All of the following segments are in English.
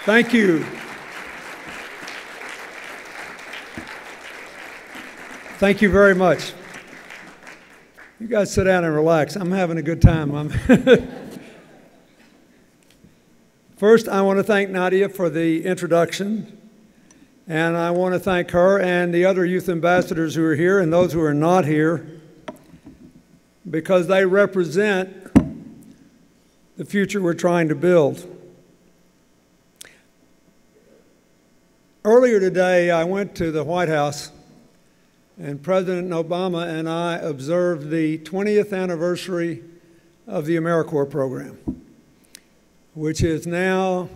Thank you. Thank you very much. You guys sit down and relax. I'm having a good time. First, I want to thank Nadya for the introduction, and I want to thank her and the other youth ambassadors who are here and those who are not here, because they represent the future we're trying to build. Earlier today, I went to the White House, and President Obama and I observed the 20th anniversary of the AmeriCorps program, which has now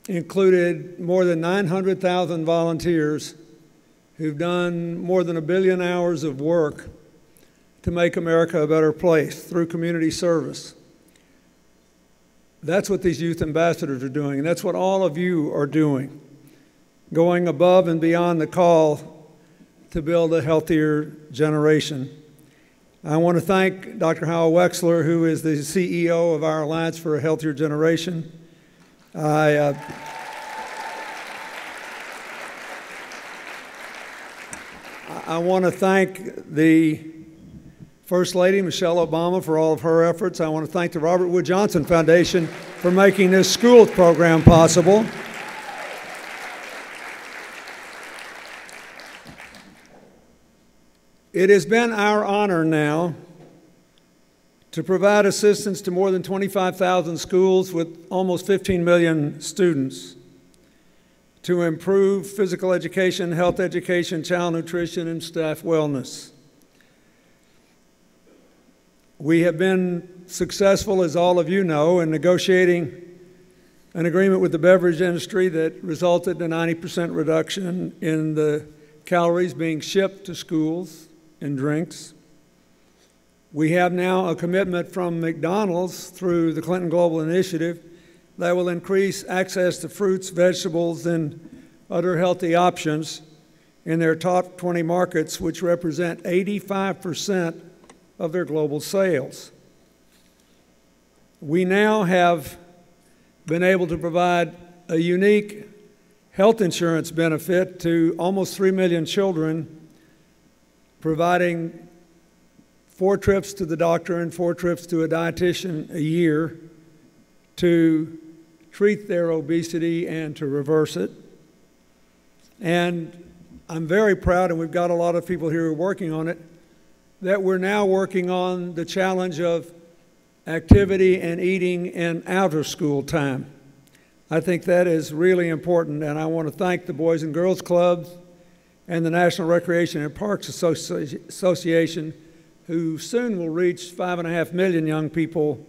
included more than 900,000 volunteers who've done more than 1 billion hours of work to make America a better place through community service. That's what these youth ambassadors are doing, and that's what all of you are doing, going above and beyond the call to build a healthier generation. I want to thank Dr. Howell Wexler, who is the CEO of our Alliance for a Healthier Generation. I want to thank the First Lady, Michelle Obama, for all of her efforts. I want to thank the Robert Wood Johnson Foundation for making this school program possible. It has been our honor now to provide assistance to more than 25,000 schools with almost 15 million students to improve physical education, health education, child nutrition, and staff wellness. We have been successful, as all of you know, in negotiating an agreement with the beverage industry that resulted in a 90% reduction in the calories being shipped to schools in drinks. We have now a commitment from McDonald's through the Clinton Global Initiative that will increase access to fruits, vegetables, and other healthy options in their top 20 markets, which represent 85% of their global sales. We now have been able to provide a unique health insurance benefit to almost 3 million children, providing 4 trips to the doctor and 4 trips to a dietitian a year to treat their obesity and to reverse it. And I'm very proud, and we've got a lot of people here who are working on it, that we're now working on the challenge of activity and eating in out-of-school time. I think that is really important, and I want to thank the Boys and Girls Clubs and the National Recreation and Parks Association, who soon will reach 5.5 million young people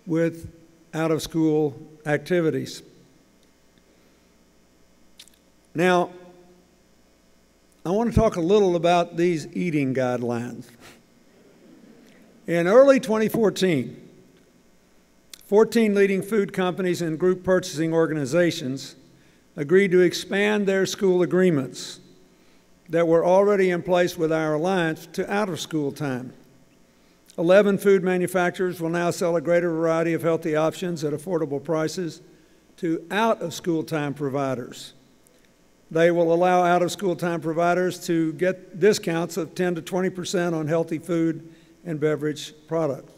with out-of-school activities. Now, I want to talk a little about these eating guidelines. In early 2014, 14 leading food companies and group purchasing organizations agreed to expand their school agreements that were already in place with our alliance to out-of-school time. 11 food manufacturers will now sell a greater variety of healthy options at affordable prices to out-of-school time providers. They will allow out-of-school time providers to get discounts of 10 to 20% on healthy food and beverage products.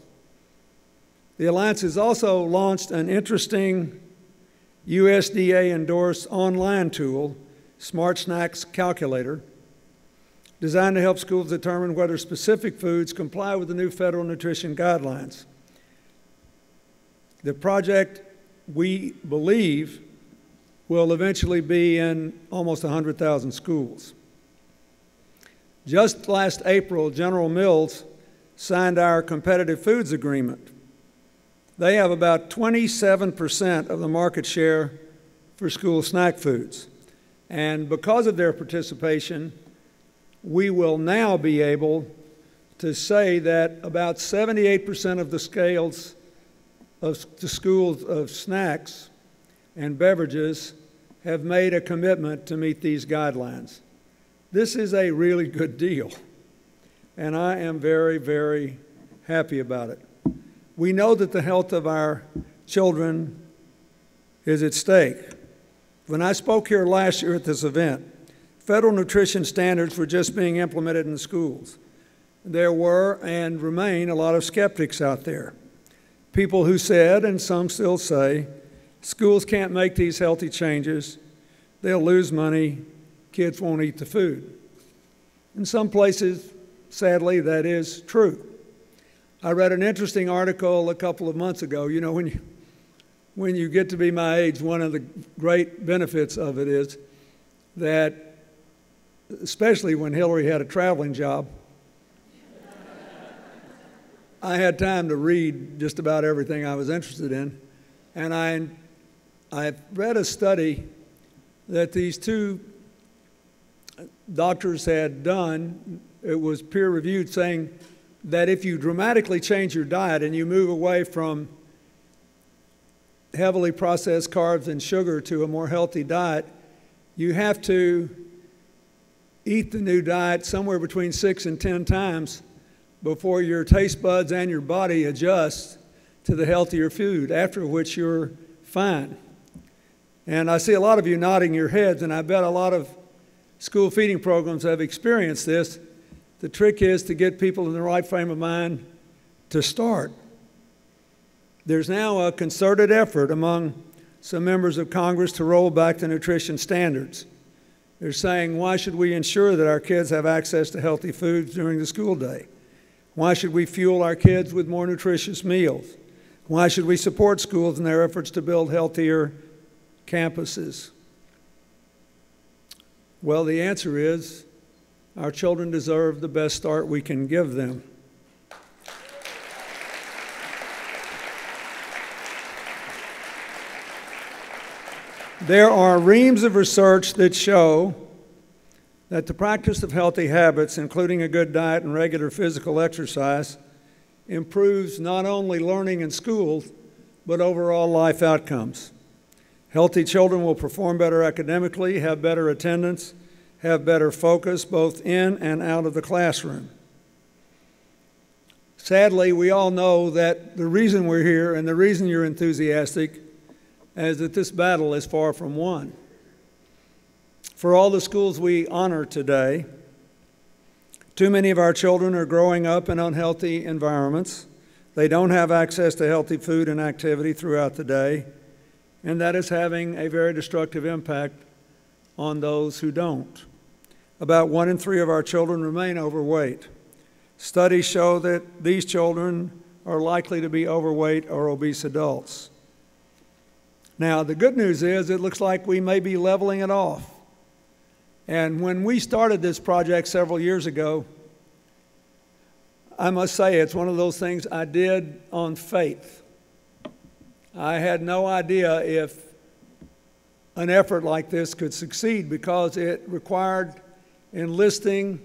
The alliance has also launched an interesting USDA-endorsed online tool, Smart Snacks Calculator, designed to help schools determine whether specific foods comply with the new federal nutrition guidelines. The project, we believe, will eventually be in almost 100,000 schools. Just last April, General Mills signed our competitive foods agreement. They have about 27% of the market share for school snack foods. And because of their participation, we will now be able to say that about 78% of the scales of the schools of snacks and beverages have made a commitment to meet these guidelines. This is a really good deal, and I am very, very happy about it. We know that the health of our children is at stake. When I spoke here last year at this event, federal nutrition standards were just being implemented in the schools. There were and remain a lot of skeptics out there. People who said, and some still say, schools can't make these healthy changes. They'll lose money. Kids won't eat the food. In some places, sadly, that is true. I read an interesting article a couple of months ago. You know, when you get to be my age, one of the great benefits of it is that, especially when Hillary had a traveling job, I had time to read just about everything I was interested in. And I read a study that these two doctors had done. It was peer-reviewed, saying that if you dramatically change your diet and you move away from heavily processed carbs and sugar to a more healthy diet, you have to eat the new diet somewhere between 6 and 10 times before your taste buds and your body adjust to the healthier food, after which you're fine. And I see a lot of you nodding your heads, and I bet a lot of school feeding programs have experienced this. The trick is to get people in the right frame of mind to start. There's now a concerted effort among some members of Congress to roll back the nutrition standards. They're saying, why should we ensure that our kids have access to healthy foods during the school day? Why should we fuel our kids with more nutritious meals? Why should we support schools in their efforts to build healthier campuses? Well, the answer is our children deserve the best start we can give them. There are reams of research that show that the practice of healthy habits, including a good diet and regular physical exercise, improves not only learning in schools, but overall life outcomes. Healthy children will perform better academically, have better attendance, have better focus both in and out of the classroom. Sadly, we all know that the reason we're here and the reason you're enthusiastic is that this battle is far from won. For all the schools we honor today, too many of our children are growing up in unhealthy environments. They don't have access to healthy food and activity throughout the day, and that is having a very destructive impact on those who don't. About 1 in 3 of our children remain overweight. Studies show that these children are likely to be overweight or obese adults. Now, the good news is it looks like we may be leveling it off. And when we started this project several years ago, I must say it's one of those things I did on faith. I had no idea if an effort like this could succeed because it required enlisting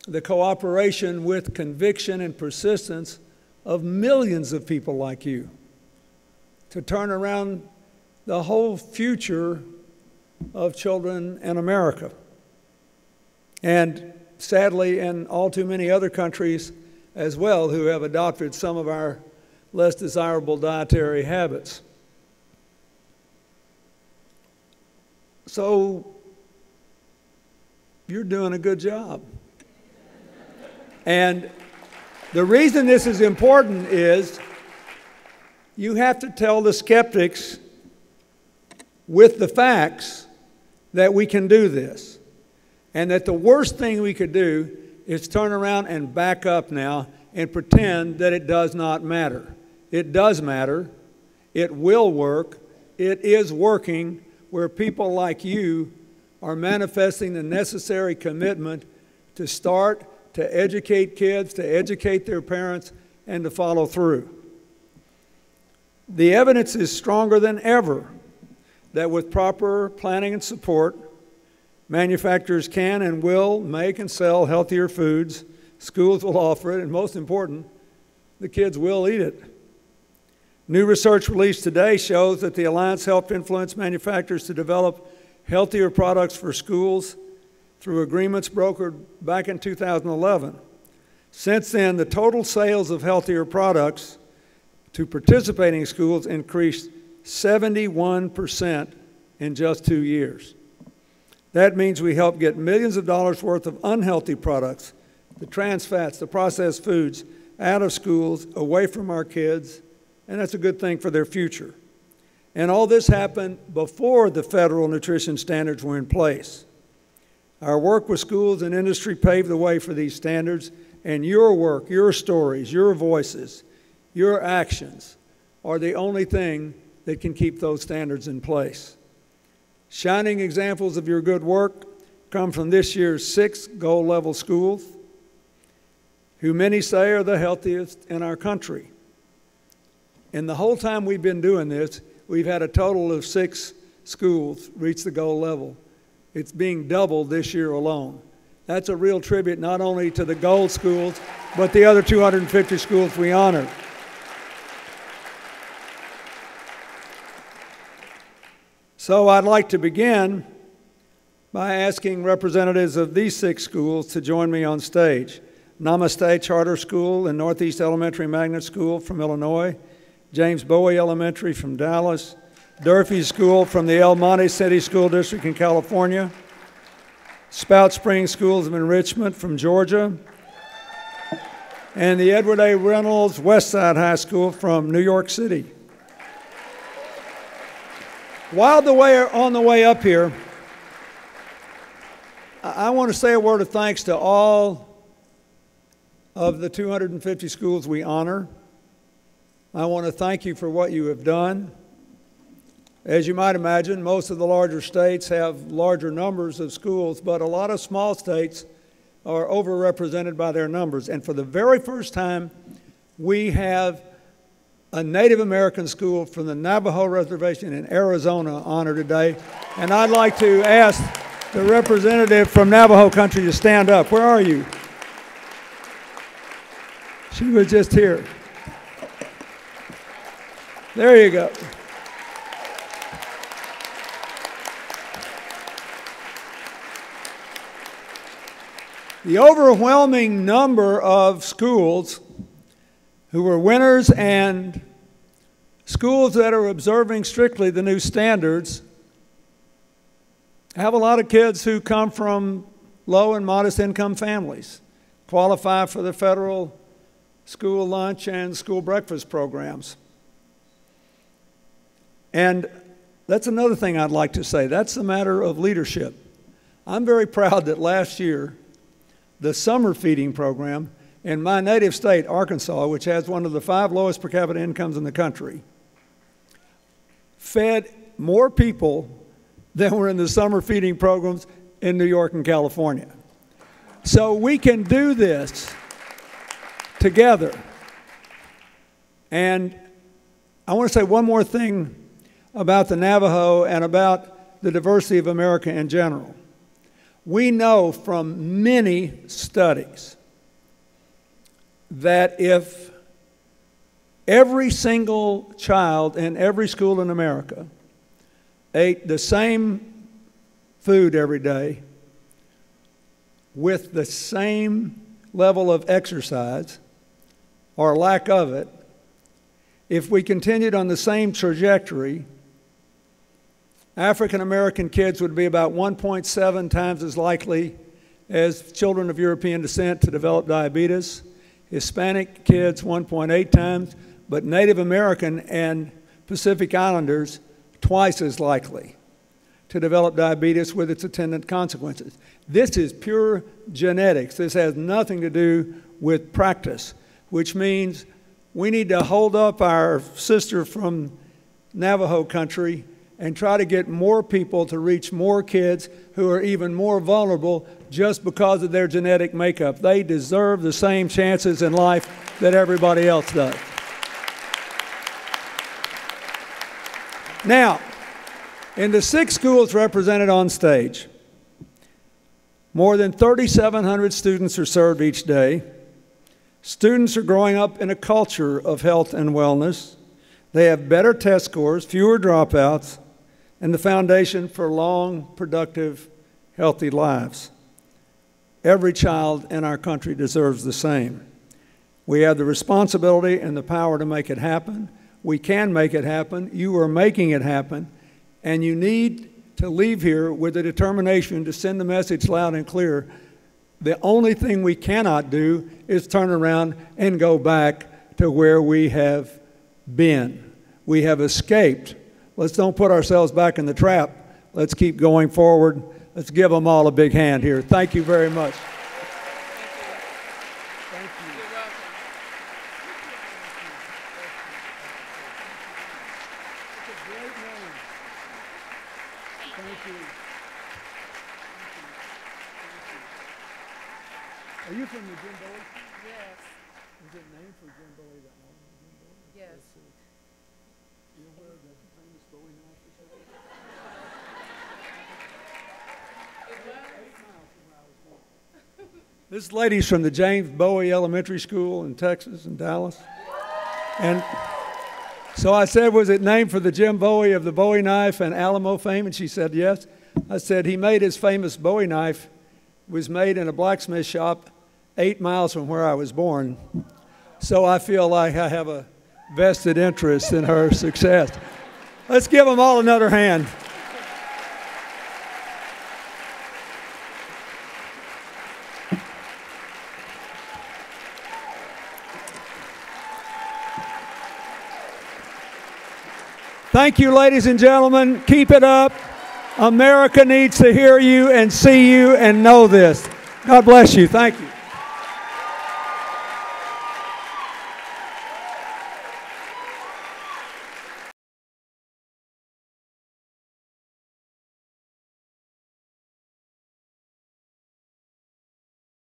the cooperation with conviction and persistence of millions of people like you to turn around the whole future of children in America. And sadly, in all too many other countries as well who have adopted some of our less desirable dietary habits. So you're doing a good job. And the reason this is important is you have to tell the skeptics with the facts that we can do this. And that the worst thing we could do is turn around and back up now and pretend that it does not matter. It does matter. It will work. It is working where people like you are manifesting the necessary commitment to start, to educate kids, to educate their parents, and to follow through. The evidence is stronger than ever that with proper planning and support, manufacturers can and will make and sell healthier foods. Schools will offer it, and most important, the kids will eat it. New research released today shows that the Alliance helped influence manufacturers to develop healthier products for schools through agreements brokered back in 2011. Since then, the total sales of healthier products to participating schools increased 71% in just 2 years. That means we help get millions of dollars worth of unhealthy products, the trans fats, the processed foods, out of schools, away from our kids, and that's a good thing for their future. And all this happened before the federal nutrition standards were in place. Our work with schools and industry paved the way for these standards, and your work, your stories, your voices, your actions are the only thing that can keep those standards in place. Shining examples of your good work come from this year's 6 gold-level schools, who many say are the healthiest in our country. And the whole time we've been doing this, we've had a total of 6 schools reach the gold level. It's being doubled this year alone. That's a real tribute not only to the gold schools, but the other 250 schools we honor. So I'd like to begin by asking representatives of these 6 schools to join me on stage. Namaste Charter School and Northeast Elementary Magnet School from Illinois, James Bowie Elementary from Dallas, Durfee School from the El Monte City School District in California, Spout Springs Schools of Enrichment from Georgia, and the Edward A. Reynolds Westside High School from New York City. While on the way up here, I want to say a word of thanks to all of the 250 schools we honor. I want to thank you for what you have done. As you might imagine, most of the larger states have larger numbers of schools, but a lot of small states are overrepresented by their numbers. And for the very first time, we have a Native American school from the Navajo Reservation in Arizona honored today. And I'd like to ask the representative from Navajo country to stand up. Where are you? She was just here. There you go. The overwhelming number of schools who were winners and schools that are observing strictly the new standards have a lot of kids who come from low and modest income families, qualify for the federal school lunch and school breakfast programs. And that's another thing I'd like to say. That's a matter of leadership. I'm very proud that last year, the summer feeding program in my native state, Arkansas, which has one of the 5 lowest per capita incomes in the country, fed more people than were in the summer feeding programs in New York and California. So we can do this together. And I want to say one more thing about the Navajo and about the diversity of America in general. We know from many studies that if every single child in every school in America ate the same food every day with the same level of exercise or lack of it, if we continued on the same trajectory, African American kids would be about 1.7 times as likely as children of European descent to develop diabetes. Hispanic kids 1.8 times, but Native American and Pacific Islanders twice as likely to develop diabetes with its attendant consequences. This is pure genetics. This has nothing to do with practice, which means we need to hold up our sister from Navajo country and try to get more people to reach more kids who are even more vulnerable just because of their genetic makeup. They deserve the same chances in life that everybody else does. Now, in the 6 schools represented on stage, more than 3,700 students are served each day. Students are growing up in a culture of health and wellness. They have better test scores, fewer dropouts, and the foundation for long, productive, healthy lives. Every child in our country deserves the same. We have the responsibility and the power to make it happen. We can make it happen. You are making it happen. And you need to leave here with the determination to send the message loud and clear. The only thing we cannot do is turn around and go back to where we have been. We have escaped. Let's don't put ourselves back in the trap. Let's keep going forward. Let's give them all a big hand here. Thank you very much. Thank you. You're welcome. It's a great name. Thank you. Are you from the Jim Bowie? Yes. Is it named for Jim Bowie, that one? Jim Bowie? Yes. You know where the famous Bowie knife is? 8 miles from where I was born. This lady's from the James Bowie Elementary School in Texas, in Dallas. And so I said, was it named for the Jim Bowie of the Bowie knife and Alamo fame? And she said, yes. I said, he made his famous Bowie knife. It was made in a blacksmith shop 8 miles from where I was born. So I feel like I have a vested interest in her success. Let's give them all another hand. Thank you, ladies and gentlemen. Keep it up. America needs to hear you and see you and know this. God bless you. Thank you.